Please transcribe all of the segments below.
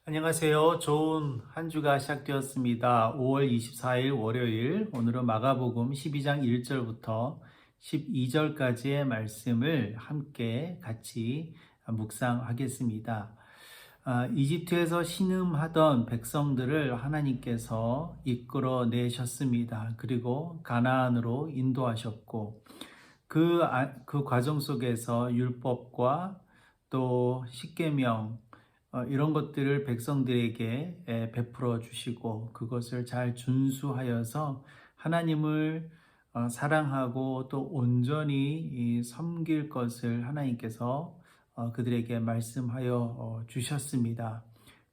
안녕하세요. 좋은 한 주가 시작되었습니다. 5월 24일 월요일, 오늘은 마가복음 12장 1절부터 12절까지의 말씀을 함께 같이 묵상하겠습니다. 이집트에서 신음하던 백성들을 하나님께서 이끌어내셨습니다. 그리고 가나안으로 인도하셨고, 그 과정 속에서 율법과 또 십계명, 이런 것들을 백성들에게 베풀어 주시고 그것을 잘 준수하여서 하나님을 사랑하고 또 온전히 섬길 것을 하나님께서 그들에게 말씀하여 주셨습니다.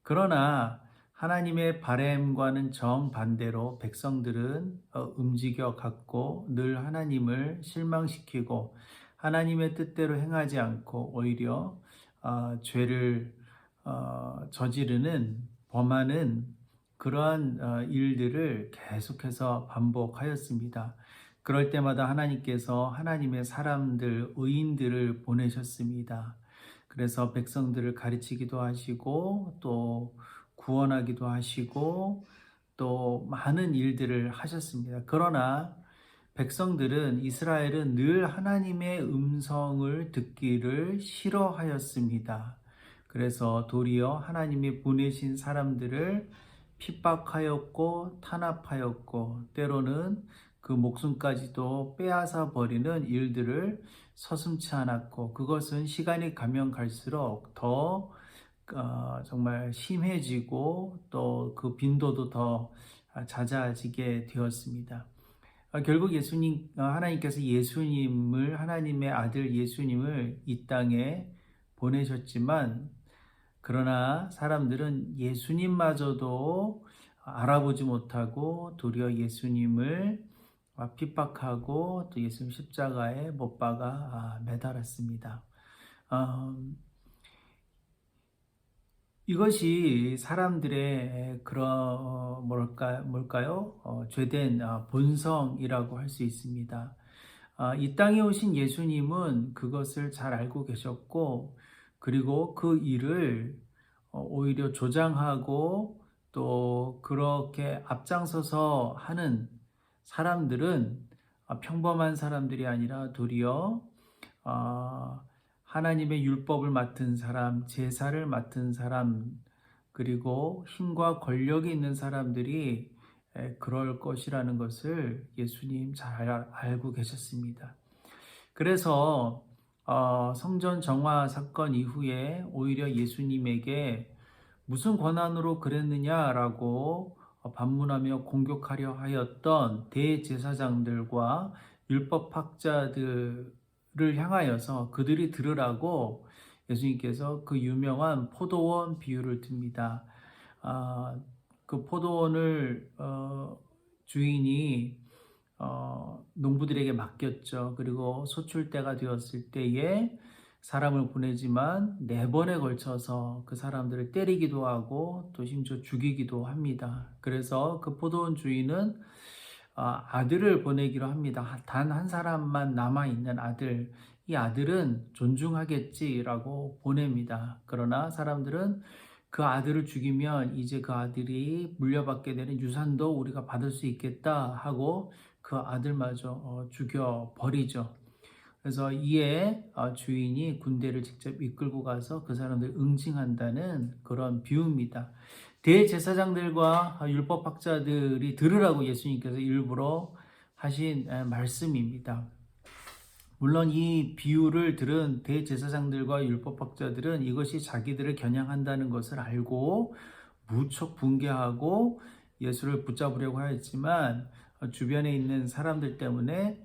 그러나 하나님의 바램과는 정반대로 백성들은 움직여 갔고 늘 하나님을 실망시키고 하나님의 뜻대로 행하지 않고 오히려 죄를 저지르는 범하는 그러한 일들을 계속해서 반복하였습니다. 그럴 때마다 하나님께서 하나님의 사람들, 의인들을 보내셨습니다. 그래서 백성들을 가르치기도 하시고 또 구원하기도 하시고 또 많은 일들을 하셨습니다. 그러나 백성들은 이스라엘은 늘 하나님의 음성을 듣기를 싫어하였습니다. 그래서 도리어 하나님이 보내신 사람들을 핍박하였고 탄압하였고 때로는 그 목숨까지도 빼앗아 버리는 일들을 서슴지 않았고 그것은 시간이 가면 갈수록 더 정말 심해지고 또 그 빈도도 더 잦아지게 되었습니다. 결국 하나님께서 하나님의 아들 예수님을 이 땅에 보내셨지만, 그러나 사람들은 예수님마저도 알아보지 못하고 도리어 예수님을 핍박하고 또 예수님 십자가에 못 박아 매달았습니다. 어, 이것이 사람들의 그런 뭘까요? 죄된 본성이라고 할 수 있습니다. 이 땅에 오신 예수님은 그것을 잘 알고 계셨고, 그리고 그 일을 오히려 조장하고 또 그렇게 앞장서서 하는 사람들은 평범한 사람들이 아니라 도리어 어, 하나님의 율법을 맡은 사람, 제사를 맡은 사람, 그리고 힘과 권력이 있는 사람들이 그럴 것이라는 것을 예수님 잘 알고 계셨습니다. 그래서 성전 정화 사건 이후에 오히려 예수님에게 무슨 권한으로 그랬느냐라고 반문하며 공격하려 하였던 대제사장들과 율법학자들을 향하여서 그들이 들으라고 예수님께서 그 유명한 포도원 비유를 듭니다. 아, 그 포도원을 주인이 농부들에게 맡겼죠. 그리고 소출 때가 되었을 때에 사람을 보내지만 4번에 걸쳐서 그 사람들을 때리기도 하고 또 심지어 죽이기도 합니다. 그래서 그 포도원 주인은 아들을 보내기로 합니다. 단 한 사람만 남아있는 아들. 이 아들은 존중하겠지라고 보냅니다. 그러나 사람들은 그 아들을 죽이면 이제 그 아들이 물려받게 되는 유산도 우리가 받을 수 있겠다 하고 그 아들마저 죽여버리죠. 그래서 이에 주인이 군대를 직접 이끌고 가서 그 사람들 응징한다는 그런 비유입니다. 대제사장들과 율법학자들이 들으라고 예수님께서 일부러 하신 말씀입니다. 물론 이 비유를 들은 대제사장들과 율법학자들은 이것이 자기들을 겨냥한다는 것을 알고 무척 분개하고 예수를 붙잡으려고 하였지만 주변에 있는 사람들 때문에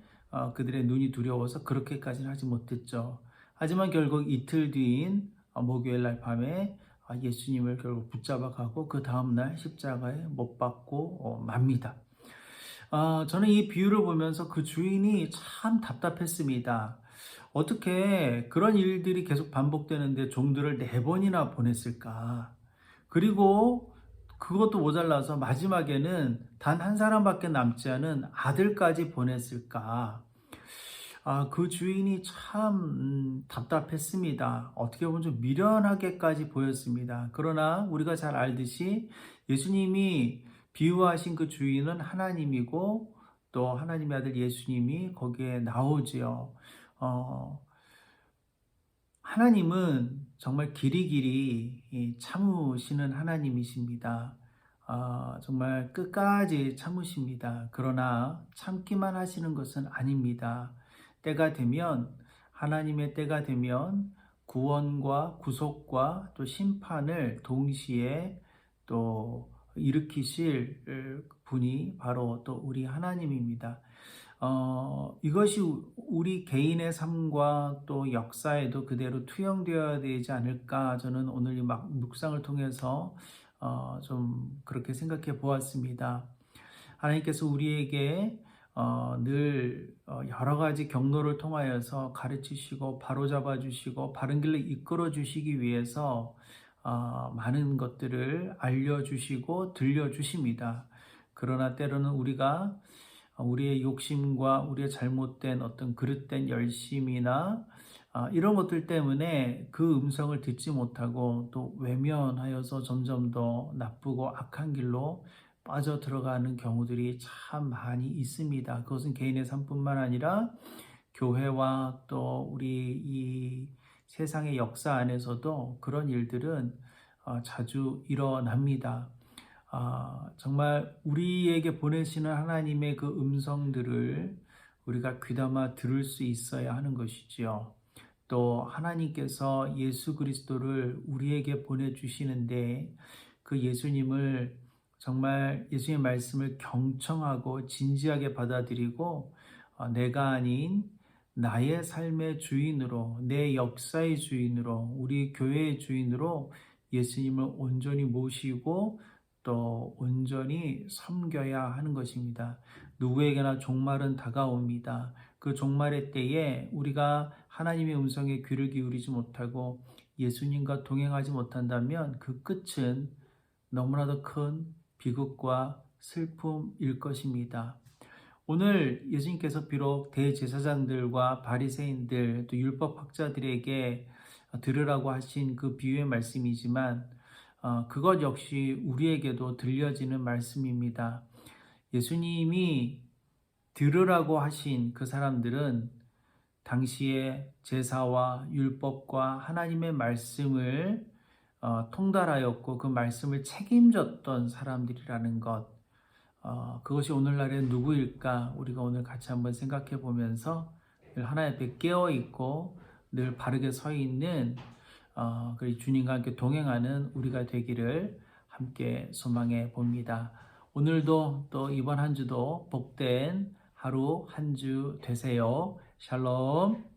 그들의 눈이 두려워서 그렇게까지는 하지 못했죠. 하지만 결국 이틀 뒤인 목요일 날 밤에 예수님을 결국 붙잡아 가고 그 다음날 십자가에 못 박고 맙니다. 저는 이 비유를 보면서 그 주인이 참 답답했습니다. 어떻게 그런 일들이 계속 반복되는데 종들을 4번이나 보냈을까? 그리고 그것도 모자라서 마지막에는 단 한 사람밖에 남지 않은 아들까지 보냈을까? 그 주인이 참 답답했습니다. 어떻게 보면 좀 미련하게까지 보였습니다. 그러나 우리가 잘 알듯이 예수님이 비유하신 그 주인은 하나님이고 또 하나님의 아들 예수님이 거기에 나오지요. 어, 하나님은 정말 길이길이 참으시는 하나님이십니다. 정말 끝까지 참으십니다. 그러나 참기만 하시는 것은 아닙니다. 때가 되면, 하나님의 때가 되면 구원과 구속과 또 심판을 동시에 또 일으키실 분이 바로 또 우리 하나님입니다. 이것이 우리 개인의 삶과 또 역사에도 그대로 투영되어야 되지 않을까, 저는 오늘 이 묵상을 통해서 좀 그렇게 생각해 보았습니다. 하나님께서 우리에게 늘 여러 가지 경로를 통하여서 가르치시고 바로잡아 주시고 바른 길로 이끌어 주시기 위해서 많은 것들을 알려주시고 들려주십니다. 그러나 때로는 우리가 우리의 욕심과 우리의 잘못된 어떤 그릇된 열심이나 이런 것들 때문에 그 음성을 듣지 못하고 또 외면하여서 점점 더 나쁘고 악한 길로 빠져 들어가는 경우들이 참 많이 있습니다. 그것은 개인의 삶뿐만 아니라 교회와 또 우리 이 세상의 역사 안에서도 그런 일들은 자주 일어납니다. 정말 우리에게 보내시는 하나님의 그 음성들을 우리가 귀담아 들을 수 있어야 하는 것이지요. 또 하나님께서 예수 그리스도를 우리에게 보내주시는데 그 예수님을 정말 예수님의 말씀을 경청하고 진지하게 받아들이고 내가 아닌 나의 삶의 주인으로, 내 역사의 주인으로, 우리 교회의 주인으로 예수님을 온전히 모시고 또 온전히 섬겨야 하는 것입니다. 누구에게나 종말은 다가옵니다. 그 종말의 때에 우리가 하나님의 음성에 귀를 기울이지 못하고 예수님과 동행하지 못한다면 그 끝은 너무나도 큰 비극과 슬픔일 것입니다. 오늘 예수님께서 비록 대제사장들과 바리새인들 또 율법학자들에게 들으라고 하신 그 비유의 말씀이지만 그것 역시 우리에게도 들려지는 말씀입니다. 예수님이 들으라고 하신 그 사람들은 당시에 제사와 율법과 하나님의 말씀을 통달하였고 그 말씀을 책임졌던 사람들이라는 것, 그것이 오늘날의 누구일까? 우리가 오늘 같이 한번 생각해 보면서 늘 하나님 앞에 깨어 있고 늘 바르게 서 있는 그리고 주님과 함께 동행하는 우리가 되기를 함께 소망해 봅니다. 오늘도 또 이번 한 주도 복된 하루 한 주 되세요. 샬롬.